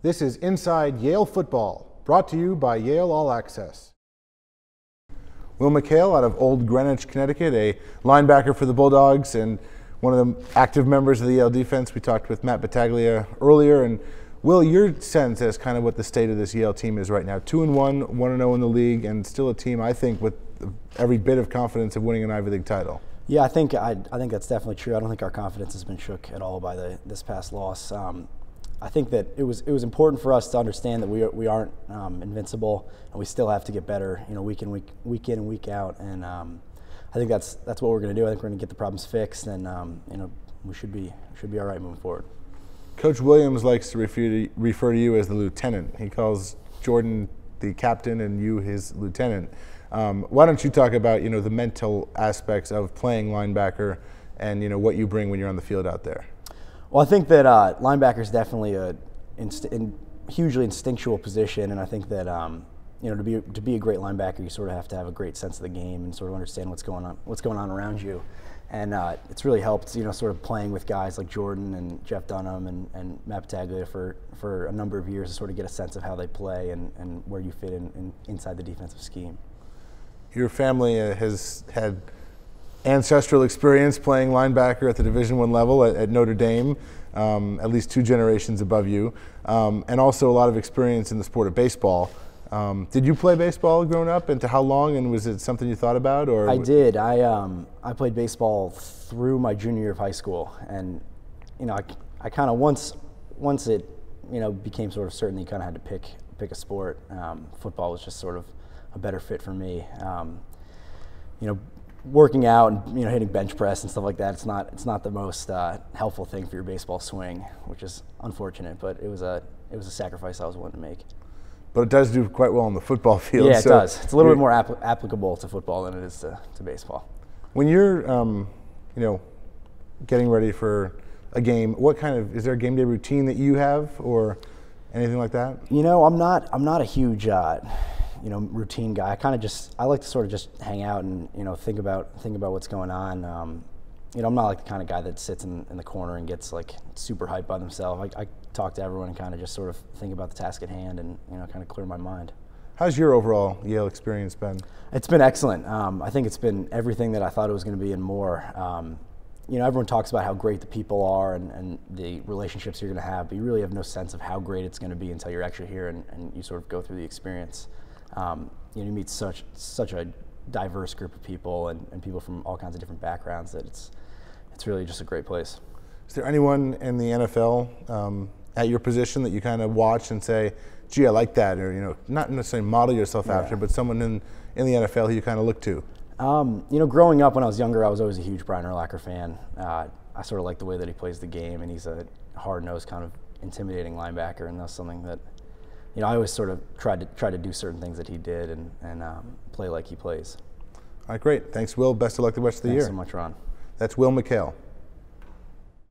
This is Inside Yale Football, brought to you by Yale All Access. Will McHale out of Old Greenwich, Connecticut, a linebacker for the Bulldogs and one of the active members of the Yale defense. We talked with Matt Battaglia earlier. And Will, your sense as kind of what the state of this Yale team is right now. 2-1, 1-0 in the league, and still a team, I think, with every bit of confidence of winning an Ivy League title. Yeah, I think that's definitely true. I don't think our confidence has been shook at all by this past loss. I think that it was important for us to understand that we aren't invincible, and we still have to get better, week in and week out. And I think that's what we're going to do. I think we're going to get the problems fixed, and we should be all right moving forward. Coach Williams likes to refer to you as the lieutenant. He calls Jordan the captain and you his lieutenant. Why don't you talk about the mental aspects of playing linebacker and what you bring when you're on the field out there? Well, I think that linebacker is definitely a hugely instinctual position, and I think that to be a great linebacker, you sort of have to have a great sense of the game and sort of understand what's going on around you. And it's really helped, sort of playing with guys like Jordan and Jeff Dunham and Matt Battaglia for a number of years to sort of get a sense of how they play and where you fit inside the defensive scheme. Your family has had ancestral experience playing linebacker at the Division I level at Notre Dame, at least 2 generations above you, and also a lot of experience in the sport of baseball. Did you play baseball growing up, and to how long, and was it something you thought about? Or I did. I played baseball through my junior year of high school, and I kind of once it became sort of certain that you kind of had to pick a sport. Football was just sort of a better fit for me. Working out and hitting bench press and stuff like that, it's not the most helpful thing for your baseball swing, which is unfortunate. But it was a sacrifice I was willing to make. But it does do quite well on the football field. Yeah, it does. It's a little bit more applicable to football than it is to baseball. When you're getting ready for a game, is there a game day routine that you have or anything like that? I'm not a huge routine guy. I like to sort of just hang out and think about what's going on. I'm not like the kind of guy that sits in the corner and gets like super hyped by themselves. I talk to everyone and kind of just sort of think about the task at hand and kind of clear my mind. How's your overall Yale experience been? It's been excellent. I think it's been everything that I thought it was going to be and more. Everyone talks about how great the people are and the relationships you're going to have, but you really have no sense of how great it's going to be until you're actually here and you sort of go through the experience. You meet such a diverse group of people and people from all kinds of different backgrounds that it's really just a great place. Is there anyone in the NFL at your position that you kind of watch and say, gee, I like that, or not necessarily model yourself after, but someone in the NFL who you kind of look to? Growing up when I was younger, I was always a huge Brian Urlacher fan. I sort of like the way that he plays the game, and he's a hard-nosed, kind of intimidating linebacker, and that's something that I always sort of tried to do certain things that he did and play like he plays. All right, great. Thanks, Will. Best of luck the rest of the year. Thanks so much, Ron. That's Will McHale.